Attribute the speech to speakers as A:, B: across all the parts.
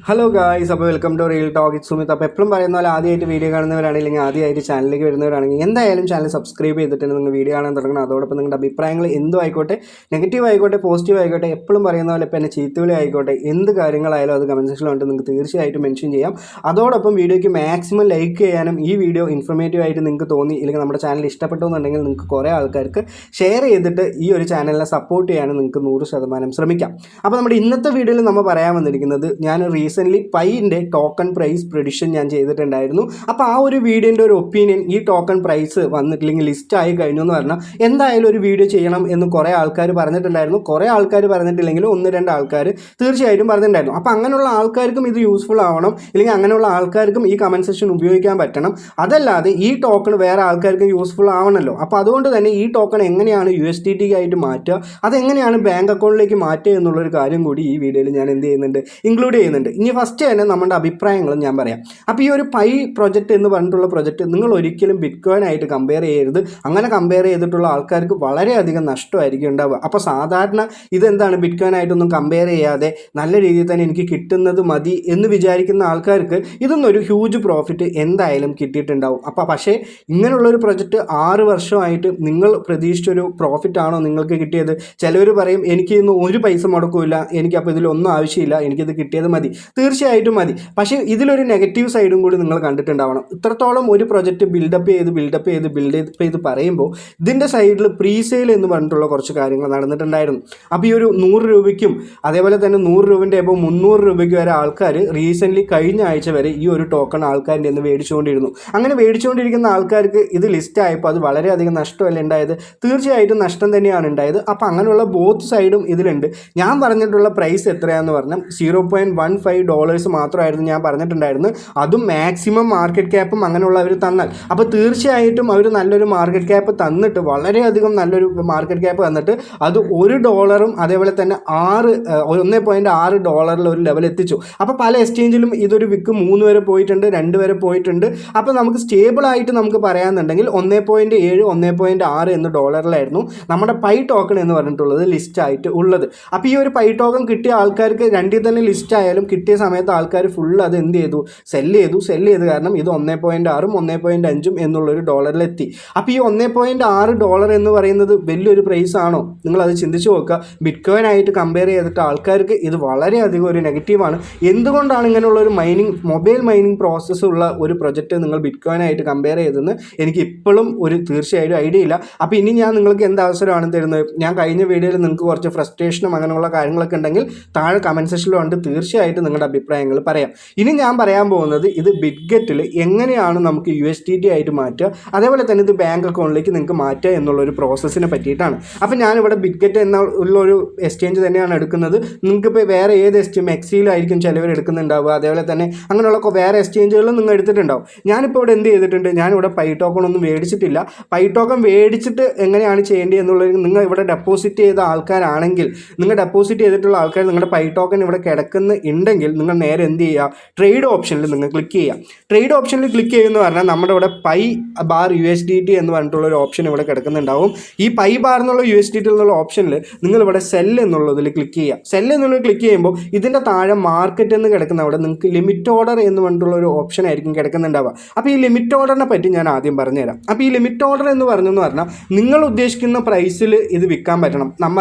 A: Hello guys, അപ്പോൾ welcome to real talk. It's Sumit. അപ്പോൾ എപ്പോഴും പറയുന്ന പോലെ ആദ്യമായിട്ട് വീഡിയോ കാണുന്നവരാണെങ്കിൽ ആദ്യമായിട്ട് ചാനലിലേക്ക് വരുന്നവരാണെങ്കിൽ എന്തായാലും ചാനൽ സബ്സ്ക്രൈബ് ചെയ്തിട്ട് നിങ്ങൾ വീഡിയോ കാണാൻ തുടങ്ങണം. അതോടൊപ്പം നിങ്ങളുടെ അഭിപ്രായങ്ങൾ എന്തും ആയിക്കോട്ടെ, നെഗറ്റീവ് ആയിക്കോട്ടെ, പോസിറ്റീവ് ആയിക്കോട്ടെ, എപ്പോഴും പറയുന്ന പോലെ ഇപ്പോൾ എന്നെ ചീത്തവിളി ആയിക്കോട്ടെ, എന്ത് കാര്യങ്ങളായാലും അത് കമൻറ്റ് സെക്ഷനിൽ വന്നിട്ട് നിങ്ങൾക്ക് തീർച്ചയായിട്ടും മെൻഷൻ ചെയ്യാം. അതോടൊപ്പം വീഡിയോയ്ക്ക് മാക്സിമം ലൈക്ക് ചെയ്യാനും ഈ വീഡിയോ ഇൻഫർമേറ്റീവ് ആയിട്ട് നിങ്ങൾക്ക് തോന്നി ഇല്ലെങ്കിൽ നമ്മുടെ ചാനൽ ഇഷ്ടപ്പെട്ടു എന്നുണ്ടെങ്കിൽ നിങ്ങൾക്ക് കുറേ ആൾക്കാർക്ക് ഷെയർ ചെയ്തിട്ട് ഈ ഒരു ചാനലിനെ സപ്പോർട്ട് ചെയ്യാനും നിങ്ങൾക്ക് 100% ശ്രമിക്കാം. അപ്പോൾ നമ്മുടെ ഇന്നത്തെ വീഡിയോയിൽ നമ്മൾ പറയാൻ വന്നിരിക്കുന്നത്, ഞാൻ റീസെൻ്റ്ലി പൈൻ്റെ ടോക്കൺ പ്രൈസ് പ്രെഡിക്ഷൻ ഞാൻ ചെയ്തിട്ടുണ്ടായിരുന്നു. അപ്പോൾ ആ ഒരു വീഡിയോൻ്റെ ഒരു ഒപ്പീനിയൻ, ഈ ടോക്കൺ പ്രൈസ് വന്നിട്ടില്ലെങ്കിൽ ലിസ്റ്റ് ആയി കഴിഞ്ഞു എന്ന് പറഞ്ഞാൽ എന്തായാലും ഒരു വീഡിയോ ചെയ്യണം എന്ന് കുറേ ആൾക്കാർ പറഞ്ഞിട്ടുണ്ടായിരുന്നു. കുറേ ആൾക്കാർ പറഞ്ഞിട്ടില്ലെങ്കിലും 1-2 ആൾക്കാർ തീർച്ചയായിട്ടും പറഞ്ഞിട്ടുണ്ടായിരുന്നു. അപ്പോൾ അങ്ങനെയുള്ള ആൾക്കാർക്കും ഇത് യൂസ്ഫുൾ ആവണം, ഇല്ലെങ്കിൽ അങ്ങനെയുള്ള ആൾക്കാർക്കും ഈ കമൻറ്റ് സെക്ഷൻ ഉപയോഗിക്കാൻ പറ്റണം. അതല്ലാതെ ഈ ടോക്കൺ വേറെ ആൾക്കാർക്ക് യൂസ്ഫുൾ ആവണമല്ലോ. അപ്പോൾ അതുകൊണ്ട് തന്നെ ഈ ടോക്കൺ എങ്ങനെയാണ് USDT ആയിട്ട് മാറ്റുക, അതെങ്ങനെയാണ് ബാങ്ക് അക്കൗണ്ടിലേക്ക് മാറ്റുക എന്നുള്ളൊരു കാര്യം കൂടി ഈ വീഡിയോയിൽ ഞാൻ എന്ത് ചെയ്യുന്നുണ്ട്, ഇൻക്ലൂഡ് ചെയ്യുന്നുണ്ട്. ഇനി ഫസ്റ്റ് തന്നെ നമ്മുടെ അഭിപ്രായങ്ങളും ഞാൻ പറയാം. അപ്പോൾ ഈ ഒരു പൈ പ്രൊജക്റ്റ് എന്ന് പറഞ്ഞിട്ടുള്ള പ്രൊജക്റ്റ് നിങ്ങൾ ഒരിക്കലും ബിറ്റ്കോയിൻ ആയിട്ട് കമ്പയർ ചെയ്യരുത്. അങ്ങനെ കമ്പയർ ചെയ്തിട്ടുള്ള ആൾക്കാർക്ക് വളരെയധികം നഷ്ടമായിരിക്കും ഉണ്ടാവുക. അപ്പോൾ സാധാരണ ഇതെന്താണ്, ബിറ്റ്കോയിൻ ആയിട്ടൊന്നും കമ്പയർ ചെയ്യാതെ നല്ല രീതിയിൽ തന്നെ എനിക്ക് കിട്ടുന്നത് മതി എന്ന് വിചാരിക്കുന്ന ആൾക്കാർക്ക് ഇതൊന്നൊരു ഹ്യൂജ് പ്രോഫിറ്റ് എന്തായാലും കിട്ടിയിട്ടുണ്ടാവും. അപ്പോൾ പക്ഷേ ഇങ്ങനെയുള്ളൊരു പ്രൊജക്റ്റ് 6 വർഷമായിട്ട് നിങ്ങൾ പ്രതീക്ഷിച്ചൊരു പ്രോഫിറ്റ് ആണോ നിങ്ങൾക്ക് കിട്ടിയത്? ചിലവർ പറയും എനിക്ക് ഇന്ന് ഒരു പൈസ മുടക്കില്ല, എനിക്കപ്പോൾ ഇതിലൊന്നും ആവശ്യമില്ല, എനിക്കിത് കിട്ടിയത് മതി. തീർച്ചയായിട്ടും മതി. പക്ഷേ ഇതിലൊരു നെഗറ്റീവ് സൈഡും കൂടി നിങ്ങൾ കണ്ടിട്ടുണ്ടാവണം. ഇത്രത്തോളം ഒരു പ്രൊജക്റ്റ് ബിൽഡപ്പ് ചെയ്ത് പറയുമ്പോൾ ഇതിൻ്റെ സൈഡിൽ പ്രീസെയിൽ എന്ന് പറഞ്ഞിട്ടുള്ള കുറച്ച് കാര്യങ്ങൾ നടന്നിട്ടുണ്ടായിരുന്നു. അപ്പോൾ ഈ ഒരു 100 രൂപയ്ക്കും അതേപോലെ തന്നെ 100 രൂപൻ്റെ ഇപ്പോൾ 300 രൂപയ്ക്ക് വരെ ആൾക്കാർ റീസെൻ്റ്ലി കഴിഞ്ഞ ആഴ്ച വരെ ഈ ഒരു ടോക്കൺ ആൾക്കാരുടെ നിന്ന് മേടിച്ചുകൊണ്ടിരുന്നു. അങ്ങനെ മേടിച്ചുകൊണ്ടിരിക്കുന്ന ആൾക്കാർക്ക് ഇത് ലിസ്റ്റ് ആയപ്പോൾ അത് വളരെയധികം നഷ്ടമല്ല ഉണ്ടായത്, തീർച്ചയായിട്ടും നഷ്ടം തന്നെയാണ് ഉണ്ടായത്. അപ്പോൾ അങ്ങനെയുള്ള ബോത്ത് സൈഡും ഇതിലുണ്ട്. ഞാൻ പറഞ്ഞിട്ടുള്ള പ്രൈസ് എത്രയാണെന്ന് പറഞ്ഞാൽ $0.15 മാത്രമായിരുന്നു ഞാൻ പറഞ്ഞിട്ടുണ്ടായിരുന്നു. അതും മാക്സിമം മാർക്കറ്റ് ക്യാപ്പും അങ്ങനെയുള്ളവർ തന്നാൽ, അപ്പോൾ തീർച്ചയായിട്ടും അവർ നല്ലൊരു മാർക്കറ്റ് ക്യാപ്പ് തന്നിട്ട്, വളരെയധികം നല്ലൊരു മാർക്കറ്റ് ക്യാപ്പ് തന്നിട്ട് അത് $1 അതേപോലെ തന്നെ $1.6 ഒരു ലെവൽ എത്തിച്ചു. അപ്പോൾ പല എക്സ്ചേഞ്ചിലും ഇതൊരു വിക്ക് 3 വരെ പോയിട്ടുണ്ട്, 2 വരെ പോയിട്ടുണ്ട്. അപ്പോൾ നമുക്ക് സ്റ്റേബിളായിട്ട് നമുക്ക് പറയാമെന്നുണ്ടെങ്കിൽ 1.7 1.6 എന്ന ഡോളറിലായിരുന്നു നമ്മുടെ പൈ ടോക്കൺ എന്ന് പറഞ്ഞിട്ടുള്ളത് ലിസ്റ്റായിട്ട് ഉള്ളത്. അപ്പോൾ ഈ ഒരു പൈ ടോക്കൺ കിട്ടിയ ആൾക്കാർക്ക് രണ്ടിൽ തന്നെ ലിസ്റ്റ് ആയാലും കിട്ടിയ സമയത്ത് ആൾക്കാർ ഫുൾ അത് എന്ത് ചെയ്തു, സെല്ല് ചെയ്തു. കാരണം ഇത് 1.6 1.5 എന്നുള്ളൊരു ഡോളറിലെത്തി. അപ്പോൾ ഈ $1.6 എന്ന് പറയുന്നത് വലിയൊരു പ്രൈസ് ആണോ? നിങ്ങളത് ചിന്തിച്ച് നോക്കുക. ബിറ്റ്കോയിൻ ആയിട്ട് കമ്പയർ ചെയ്തിട്ട് ആൾക്കാർക്ക് ഇത് വളരെയധികം ഒരു നെഗറ്റീവാണ്. എന്തുകൊണ്ടാണ് ഇങ്ങനെയുള്ളൊരു മൊബൈൽ മൈനിങ് പ്രോസസ്സ് ഉള്ള ഒരു പ്രൊജക്റ്റ് നിങ്ങൾ ബിറ്റ്കോയിൻ ആയിട്ട് കമ്പയർ ചെയ്തെന്ന് എനിക്ക് ഇപ്പോഴും ഒരു തീർച്ചയായിട്ടും ഐഡിയ ഇല്ല. അപ്പോൾ ഇനി ഞാൻ നിങ്ങൾക്ക് എന്ത് അവസരമാണ് തരുന്നത്? ഞാൻ കഴിഞ്ഞ വീഡിയോയിൽ നിങ്ങൾക്ക് കുറച്ച് ഫ്രസ്ട്രേഷനും അങ്ങനെയുള്ള കാര്യങ്ങളൊക്കെ ഉണ്ടെങ്കിൽ താഴെ കമൻറ്റ് സെക്ഷനിൽ കൊണ്ട് തീർച്ചയായിട്ടും നിങ്ങളുടെ അഭിപ്രായങ്ങൾ പറയാം. ഇനി ഞാൻ പറയാൻ പോകുന്നത് ഇത് ബിറ്റ്ഗെറ്റിൽ എങ്ങനെയാണ് നമുക്ക് USDT ആയിട്ട് മാറ്റുക, അതേപോലെ തന്നെ ഇത് ബാങ്ക് അക്കൗണ്ടിലേക്ക് നിങ്ങൾക്ക് മാറ്റുക എന്നുള്ളൊരു പ്രോസസ്സിനെ പറ്റിയിട്ടാണ്. അപ്പോൾ ഞാനിവിടെ ബിറ്റ്ഗെറ്റ് എന്നുള്ളൊരു എക്സ്ചേഞ്ച് തന്നെയാണ് എടുക്കുന്നത്. നിങ്ങൾക്കിപ്പോൾ വേറെ ഏത് എക്സിയിലായിരിക്കും ചിലവർ എടുക്കുന്നുണ്ടാവുക, അതേപോലെ തന്നെ അങ്ങനെയുള്ള വേറെ എക്സ്ചേഞ്ചുകളും നിങ്ങൾ എടുത്തിട്ടുണ്ടാവും. ഞാനിപ്പോൾ ഇവിടെ എന്ത് ചെയ്തിട്ടുണ്ട്, ഞാനിവിടെ പൈ ടോക്കൺ ഒന്നും മേടിച്ചിട്ടില്ല. പൈ ടോക്കൺ മേടിച്ചിട്ട് എങ്ങനെയാണ് ചെയ്യേണ്ടത് എന്നുള്ളത്, നിങ്ങൾ ഇവിടെ ഡെപ്പോസിറ്റ് ചെയ്ത ആൾക്കാരാണെങ്കിൽ, നിങ്ങൾ ഡെപ്പോസിറ്റ് ചെയ്തിട്ടുള്ള ആൾക്കാർ നിങ്ങളുടെ പൈ ടോക്കൺ ഇവിടെ കിടക്കുന്നുണ്ടെങ്കിൽ നിങ്ങൾ നേരെ എന്ത് ചെയ്യുക, ട്രേഡ് ഓപ്ഷനിൽ നിങ്ങൾ ക്ലിക്ക് ചെയ്യുക. ട്രേഡ് ഓപ്ഷനിൽ ക്ലിക്ക് ചെയ്യുമെന്ന് പറഞ്ഞാൽ നമ്മുടെ ഇവിടെ പൈ ബാർ USDT എന്ന് പറഞ്ഞിട്ടുള്ള ഒരു ഓപ്ഷൻ ഇവിടെ കിടക്കുന്നുണ്ടാവും. ഈ പൈ ബാർ എന്നുള്ള USDT എന്നുള്ള ഓപ്ഷനിൽ നിങ്ങളിവിടെ സെല്ല് എന്നുള്ളതിൽ ക്ലിക്ക് ചെയ്യുക. സെല്ല് എന്നുള്ളത് ക്ലിക്ക് ചെയ്യുമ്പോൾ ഇതിൻ്റെ താഴെ മാർക്കറ്റ് എന്ന് കിടക്കുന്ന അവിടെ നിങ്ങൾക്ക് ലിമിറ്റ് ഓർഡർ എന്ന് പറഞ്ഞിട്ടുള്ള ഒരു ഓപ്ഷൻ ആയിരിക്കും കിടക്കുന്നുണ്ടാവുക. അപ്പോൾ ഈ ലിമിറ്റ് ഓർഡറിനെ പറ്റി ഞാൻ ആദ്യം പറഞ്ഞുതരാം. അപ്പോൾ ഈ ലിമിറ്റ് ഓർഡർ എന്ന് പറഞ്ഞാൽ നിങ്ങൾ ഉദ്ദേശിക്കുന്ന പ്രൈസിൽ ഇത് വിൽക്കാൻ പറ്റണം.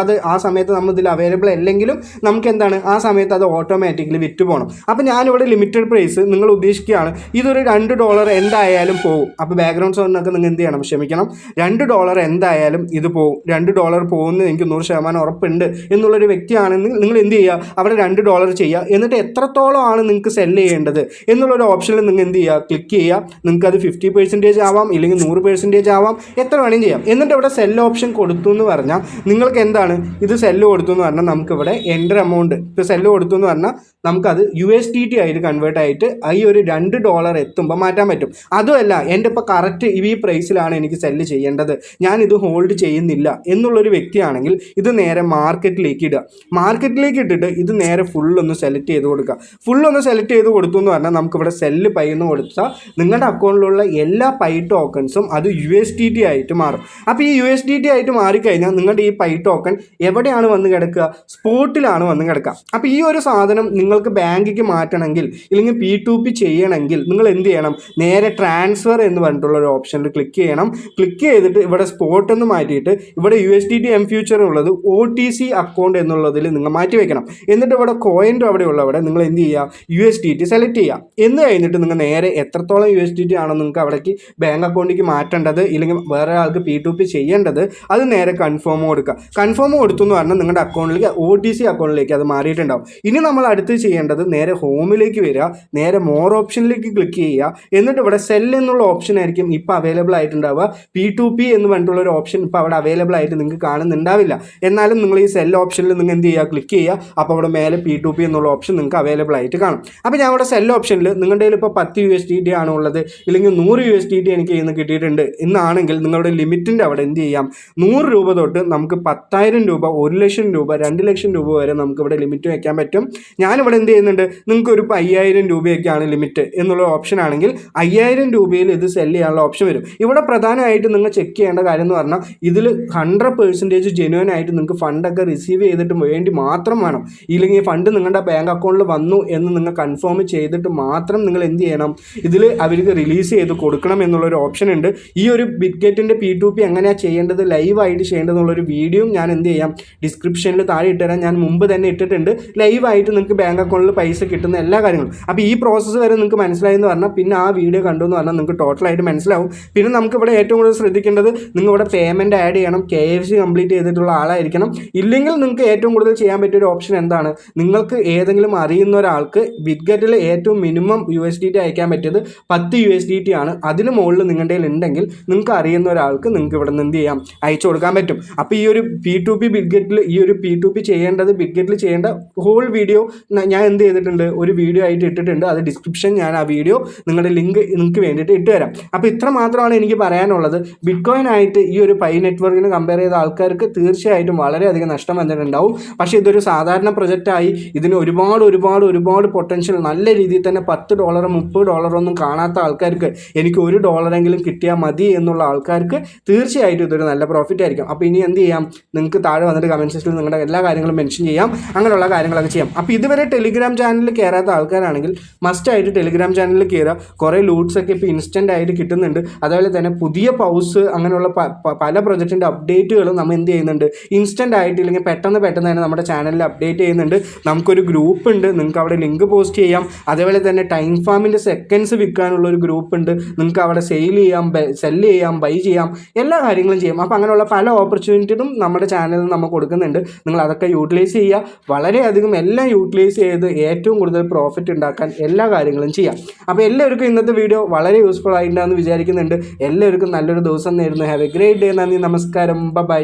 A: ആ സമയത്ത് നമ്മൾ ഇതിൽ അവൈലബിൾ അല്ലെങ്കിലും നമുക്ക് എന്താണ്, ആ സമയത്ത് അത് ഓട്ടോമാറ്റിക്കലി വിറ്റ് പോകണം. അപ്പോൾ ഞാനിവിടെ ലിമിറ്റഡ് പ്രൈസ് നിങ്ങൾ ഉദ്ദേശിക്കുകയാണ്, ഇതൊരു $2 എന്തായാലും പോകും. അപ്പോൾ ബാക്ക്ഗ്രൗണ്ട് സൗണ്ടിനൊക്കെ നിങ്ങൾ എന്ത് ചെയ്യണം, ക്ഷമിക്കണം. $2 എന്തായാലും ഇത് പോകും. $2 പോകുന്നത് എനിക്ക് 100% ഉറപ്പുണ്ട് എന്നുള്ളൊരു വ്യക്തിയാണെങ്കിൽ നിങ്ങൾ എന്ത് ചെയ്യുക, അവിടെ $2 ചെയ്യുക. എന്നിട്ട് എത്രത്തോളം ആണ് നിങ്ങൾക്ക് സെല്ല് ചെയ്യേണ്ടത് എന്നുള്ളൊരു ഓപ്ഷനിൽ നിങ്ങൾ എന്ത് ചെയ്യുക, ക്ലിക്ക് ചെയ്യുക. നിങ്ങൾക്ക് അത് 50% ആവാം, ഇല്ലെങ്കിൽ 100% ആവാം, എത്ര വേണമെങ്കിലും ചെയ്യാം. എന്നിട്ട് ഇവിടെ സെല്ല് ഓപ്ഷൻ കൊടുത്തു എന്ന് പറഞ്ഞാൽ നിങ്ങൾക്ക് എന്താണ്, ഇത് സെല്ല് കൊടുത്തു എന്ന് പറഞ്ഞാൽ നമുക്കിവിടെ എൻ്റർ എമൗണ്ട്, ഇപ്പോൾ സെല്ല് കൊടുത്തു എന്ന് പറഞ്ഞാൽ നമുക്കത് USDT ആയിട്ട് കൺവേർട്ട് ആയിട്ട് ഈ ഒരു $2 എത്തുമ്പോൾ മാറ്റാൻ പറ്റും. അതുമല്ല, എൻ്റെ ഇപ്പോൾ കറക്റ്റ് ഈ പ്രൈസിലാണ് എനിക്ക് സെല്ല് ചെയ്യേണ്ടത്, ഞാനിത് ഹോൾഡ് ചെയ്യുന്നില്ല എന്നുള്ളൊരു വ്യക്തിയാണെങ്കിൽ ഇത് നേരെ മാർക്കറ്റിലേക്ക് ഇടുക. മാർക്കറ്റിലേക്ക് ഇട്ടിട്ട് ഇത് നേരെ ഫുള്ളൊന്ന് സെലക്ട് ചെയ്ത് കൊടുക്കുക. ഫുള്ളൊന്ന് സെലക്ട് ചെയ്ത് കൊടുത്തു എന്ന് പറഞ്ഞാൽ നമുക്കിവിടെ സെല്ല് പൈ എന്ന് കൊടുത്താൽ നിങ്ങളുടെ അക്കൗണ്ടിലുള്ള എല്ലാ പൈ ടോക്കൺസും അത് USDT ആയിട്ട് മാറും. അപ്പോൾ ഈ USDT ആയിട്ട് മാറിക്കഴിഞ്ഞാൽ നിങ്ങളുടെ ഈ പൈ ടോക്കൺ എവിടെയാണ് വന്ന് കിടക്കുക, സ്പോട്ടിലാണ് വന്ന് കിടക്കുക. അപ്പോൾ ഈ ഒരു സാധനം നിങ്ങൾ നിങ്ങൾക്ക് ബാങ്കിക്ക് മാറ്റണമെങ്കിൽ ഇല്ലെങ്കിൽ P2P ചെയ്യണമെങ്കിൽ നിങ്ങൾ എന്ത് ചെയ്യണം, നേരെ ട്രാൻസ്ഫർ എന്ന് പറഞ്ഞിട്ടുള്ള ഒരു ഓപ്ഷനിൽ ക്ലിക്ക് ചെയ്യണം. ക്ലിക്ക് ചെയ്തിട്ട് ഇവിടെ സ്പോട്ട് എന്ന് മാറ്റിയിട്ട് ഇവിടെ USDT M ഫ്യൂച്ചർ ഉള്ളത് OTC അക്കൗണ്ട് എന്നുള്ളതിൽ നിങ്ങൾ മാറ്റി വെക്കണം. എന്നിട്ട് ഇവിടെ കോയിൻ്റെ അവിടെ ഉള്ളവിടെ നിങ്ങൾ എന്ത് ചെയ്യുക, USDT സെലക്ട് ചെയ്യുക. എന്ന് കഴിഞ്ഞിട്ട് നിങ്ങൾ നേരെ എത്രത്തോളം USDT ആണോ നിങ്ങൾക്ക് അവിടേക്ക് ബാങ്ക് അക്കൗണ്ടിലേക്ക് മാറ്റേണ്ടത് ഇല്ലെങ്കിൽ വേറെ ആൾക്ക് P2P ചെയ്യേണ്ടത് അത് നേരെ കൺഫേം കൊടുക്കുക. കൺഫേം കൊടുത്തു എന്ന് പറഞ്ഞാൽ നിങ്ങളുടെ അക്കൗണ്ടിലേക്ക് OTC അക്കൗണ്ടിലേക്ക് അത് മാറിയിട്ടുണ്ടാവും. ഇനി നമ്മൾ അടുത്ത് ചെയ്യേണ്ടത് നേരെ ഹോമിലേക്ക് വരിക, നേരെ മോർ ഓപ്ഷനിലേക്ക് ക്ലിക്ക് ചെയ്യുക. എന്നിട്ട് ഇവിടെ സെൽ എന്നുള്ള ഓപ്ഷൻ ആയിരിക്കും ഇപ്പോൾ അവൈലബിൾ ആയിട്ടുണ്ടാവുക. P2P എന്ന് പറഞ്ഞിട്ടുള്ള ഒരു ഓപ്ഷൻ ഇപ്പോൾ അവിടെ അവൈലബിൾ ആയിട്ട് നിങ്ങൾക്ക് കാണുന്നുണ്ടാവില്ല. എന്നാലും നിങ്ങൾ ഈ സെൽ ഓപ്ഷനിൽ നിങ്ങൾ എന്ത് ചെയ്യുക, ക്ലിക്ക് ചെയ്യുക. അപ്പോൾ അവിടെ മേലെ P2P എന്നുള്ള ഓപ്ഷൻ നിങ്ങൾക്ക് അവൈലബിൾ ആയിട്ട് കാണും. അപ്പോൾ ഞാൻ ഇവിടെ സെൽ ഓപ്ഷനിൽ നിങ്ങളുടെ കയ്യിൽ ഇപ്പോൾ 10 USDT ആണ് ഉള്ളത് ഇല്ലെങ്കിൽ 100 USDT എനിക്ക് ഇന്ന് കിട്ടിയിട്ടുണ്ട് എന്നാണെങ്കിൽ നിങ്ങളുടെ ലിമിറ്റിൻ്റെ അവിടെ എന്ത് ചെയ്യാം, 100 രൂപ തൊട്ട് നമുക്ക് 10,000 രൂപ, 1 ലക്ഷം രൂപ, 2 ലക്ഷം രൂപ വരെ നമുക്ക് ഇവിടെ ലിമിറ്റ് വയ്ക്കാൻ പറ്റും. ഞാനിവിടെ എന്ത് ചെയ്യുന്നുണ്ട്, നിങ്ങൾക്ക് ഒരു 5,000 രൂപയൊക്കെയാണ് ലിമിറ്റ് എന്നുള്ള ഓപ്ഷൻ ആണെങ്കിൽ 5,000 രൂപയിൽ ഇത് സെല് ചെയ്യാനുള്ള ഓപ്ഷൻ വരും. ഇവിടെ പ്രധാനമായിട്ട് നിങ്ങൾ ചെക്ക് ചെയ്യേണ്ട കാര്യം എന്ന് പറഞ്ഞാൽ ഇതിൽ 100% ജെന്യുവൻ ആയിട്ട് നിങ്ങൾക്ക് ഫണ്ടൊക്കെ റിസീവ് ചെയ്തിട്ട് വേണ്ടി മാത്രം വേണം. ഇല്ലെങ്കിൽ ഫണ്ട് നിങ്ങളുടെ ബാങ്ക് അക്കൗണ്ടിൽ വന്നു എന്ന് നിങ്ങൾ കൺഫേം ചെയ്തിട്ട് മാത്രം നിങ്ങൾ എന്ത് ചെയ്യണം, ഇതിൽ അവർക്ക് റിലീസ് ചെയ്ത് കൊടുക്കണം എന്നുള്ളൊരു ഓപ്ഷൻ ഉണ്ട്. ഈ ഒരു ബിറ്റ്ഗെറ്റിൻ്റെ P2P എങ്ങനെയാണ് ചെയ്യേണ്ടത്, ലൈവായിട്ട് ചെയ്യേണ്ടതെന്നുള്ളൊരു വീഡിയോ ഞാൻ എന്ത് ചെയ്യാം ഡിസ്ക്രിപ്ഷനിൽ താഴെ ഇട്ടുതരാം. ഞാൻ മുമ്പ് തന്നെ ഇട്ടിട്ടുണ്ട്. ലൈവായിട്ട് നിങ്ങൾക്ക് ബാങ്ക് അക്കൗണ്ടിൽ പൈസ കിട്ടുന്ന എല്ലാ കാര്യങ്ങളും. അപ്പോൾ ഈ പ്രോസസ്സ് വരെ നിങ്ങൾക്ക് മനസ്സിലായെന്ന് പറഞ്ഞാൽ പിന്നെ ആ വീഡിയോ കണ്ടു എന്ന് പറഞ്ഞാൽ നിങ്ങൾക്ക് ടോട്ടലായിട്ട് മനസ്സിലാവും. പിന്നെ നമുക്കിവിടെ ഏറ്റവും കൂടുതൽ ശ്രദ്ധിക്കേണ്ടത് നിങ്ങളിവിടെ പേയ്മെൻറ്റ് ആഡ് ചെയ്യണം, KYC കംപ്ലീറ്റ് ചെയ്തിട്ടുള്ള ആളായിരിക്കണം. ഇല്ലെങ്കിൽ നിങ്ങൾക്ക് ഏറ്റവും കൂടുതൽ ചെയ്യാൻ പറ്റിയൊരു ഓപ്ഷൻ എന്താണ്, നിങ്ങൾക്ക് ഏതെങ്കിലും അറിയുന്ന ഒരാൾക്ക് ബിറ്റ്ഗെറ്റിൽ ഏറ്റവും മിനിമം USDT അയക്കാൻ പറ്റിയത് 10 USDT ആണ്. അതിന് മുകളിൽ നിങ്ങളുടെ കയ്യിൽ ഉണ്ടെങ്കിൽ നിങ്ങൾക്ക് അറിയുന്ന ഒരാൾക്ക് നിങ്ങൾക്ക് ഇവിടെ നിന്ന് എന്ത് ചെയ്യാം, അയച്ചു കൊടുക്കാൻ പറ്റും. അപ്പോൾ ഈ ഒരു P2P ബിറ്റ്ഗെറ്റിൽ ഈ ഒരു P2P ചെയ്യേണ്ടത് ബിറ്റ്ഗെറ്റിൽ ചെയ്യേണ്ട ഹോൾ വീഡിയോ ഞാൻ എന്ത് ചെയ്തിട്ടുണ്ട്, ഒരു വീഡിയോ ആയിട്ട് ഇട്ടിട്ടുണ്ട്. അത് ഡിസ്ക്രിപ്ഷൻ ഞാൻ ആ വീഡിയോ നിങ്ങളുടെ ലിങ്ക് നിങ്ങൾക്ക് വേണ്ടിയിട്ട് ഇട്ട് തരാം. അപ്പോൾ ഇത്ര മാത്രമാണ് എനിക്ക് പറയാനുള്ളത്. ബിറ്റ്കോയിൻ ആയിട്ട് ഈ ഒരു പൈ നെറ്റ്വർക്കിന് കമ്പയർ ചെയ്ത ആൾക്കാർക്ക് തീർച്ചയായിട്ടും വളരെയധികം നഷ്ടം വന്നിട്ടുണ്ടാവും. പക്ഷേ ഇതൊരു സാധാരണ പ്രൊജക്റ്റായി ഇതിന് ഒരുപാട് പൊട്ടൻഷ്യൽ നല്ല രീതിയിൽ തന്നെ $10 $30 ഒന്നും കാണാത്ത ആൾക്കാർക്ക് എനിക്ക് $1 കിട്ടിയാൽ മതി എന്നുള്ള ആൾക്കാർക്ക് തീർച്ചയായിട്ടും ഇതൊരു നല്ല പ്രോഫിറ്റ് ആയിരിക്കും. അപ്പോൾ ഇനി എന്ത് ചെയ്യാം, നിങ്ങൾക്ക് താഴെ വന്നിട്ട് കമൻറ്റ് സെക്ഷനിൽ നിങ്ങളുടെ എല്ലാ കാര്യങ്ങളും മെൻഷൻ ചെയ്യാം, അങ്ങനെയുള്ള കാര്യങ്ങളൊക്കെ ചെയ്യാം. അപ്പോൾ ഇതുവരെ ടെലിഗ്രാം ചാനലിൽ കയറാത്ത ആൾക്കാരാണെങ്കിൽ മസ്റ്റായിട്ട് ടെലിഗ്രാം ചാനലിൽ കയറുക. കുറേ ലൂട്ട്സൊക്കെ ഇപ്പോൾ ഇൻസ്റ്റൻ്റ് ആയിട്ട് കിട്ടുന്നുണ്ട്. അതുപോലെ തന്നെ പുതിയ പൗസ് അങ്ങനെയുള്ള പല പ്രൊജക്റ്റിൻ്റെ അപ്ഡേറ്റുകളും നമ്മൾ എന്ത് ചെയ്യുന്നുണ്ട്, ഇൻസ്റ്റൻ്റ് ആയിട്ട് ഇല്ലെങ്കിൽ പെട്ടെന്ന് തന്നെ നമ്മുടെ ചാനലിൽ അപ്ഡേറ്റ് ചെയ്യുന്നുണ്ട്. നമുക്കൊരു ഗ്രൂപ്പ് ഉണ്ട്, നിങ്ങൾക്ക് അവിടെ ലിങ്ക് പോസ്റ്റ് ചെയ്യാം. അതേപോലെ തന്നെ ടൈം ഫാമിൻ്റെ സെക്കൻഡ്സ് വിൽക്കാനുള്ളൊരു ഗ്രൂപ്പ് ഉണ്ട്, നിങ്ങൾക്ക് അവിടെ സെല്ല് ചെയ്യാം, ബൈ ചെയ്യാം, എല്ലാ കാര്യങ്ങളും ചെയ്യാം. അപ്പോൾ അങ്ങനെയുള്ള പല ഓപ്പർച്യൂണിറ്റിയും നമ്മുടെ ചാനലിൽ നമ്മൾ കൊടുക്കുന്നുണ്ട്. നിങ്ങൾ അതൊക്കെ യൂട്ടിലൈസ് ചെയ്യുക. വളരെയധികം എല്ലാം യൂട്ടിലൈസ് ചെയ്ത് ഏറ്റവും കൂടുതൽ പ്രോഫിറ്റ് ഉണ്ടാക്കാൻ എല്ലാ കാര്യങ്ങളും ചെയ്യാം. അപ്പോൾ എല്ലാവർക്കും ഇന്നത്തെ വീഡിയോ വളരെ യൂസ്ഫുൾ ആയിട്ടുണ്ടെന്ന് വിചാരിക്കുന്നുണ്ട്. എല്ലാവർക്കും നല്ലൊരു ദിവസം നേരുന്നു. Have A great day. നന്ദി, നമസ്കാരം, ബൈ.